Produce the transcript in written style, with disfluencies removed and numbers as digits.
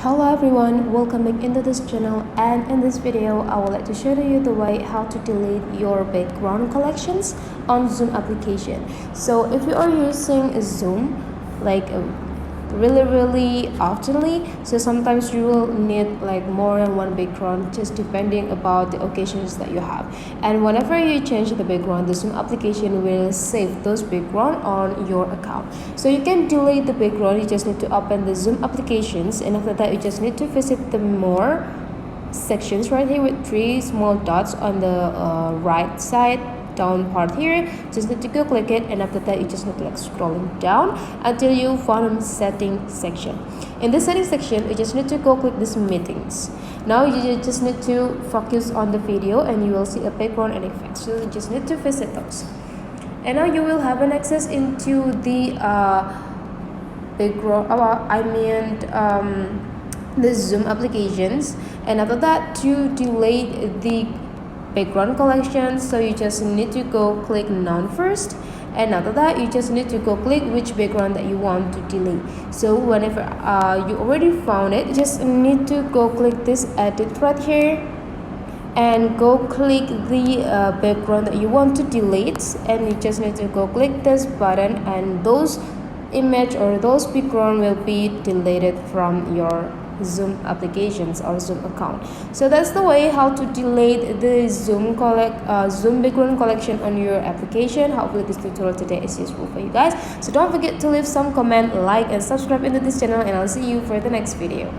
Hello everyone, welcome back into this channel, and in this video I would like to show you the way how to delete your background collections on Zoom application. So if you are using Zoom like really oftenly, so sometimes you will need like more than one background, just depending about the occasions that you have. And whenever you change the background, the Zoom application will save those background on your account. So you can delete the background. You just need to open the Zoom applications, and after that you just need to visit the more sections right here with three small dots on the right side down part here. Just need to go click it, and after that you just need to like scrolling down until you find setting section. In the setting section you just need to go click this meetings. Now you just need to focus on the video and you will see a background and effects, so you just need to visit those. And now you will have an access into the background the Zoom applications. And after that, to delete the background collection, so you just need to go click none first, and after that you just need to go click which background that you want to delete. So whenever you already found it, you just need to go click this edit right here and go click the background that you want to delete, and you just need to go click this button, and those image or those background will be deleted from your Zoom applications or Zoom account. So that's the way how to delete the Zoom background collection on your application. Hopefully this tutorial today is useful for you guys. So don't forget to leave some comment, like and subscribe into this channel, and I'll see you for the next video.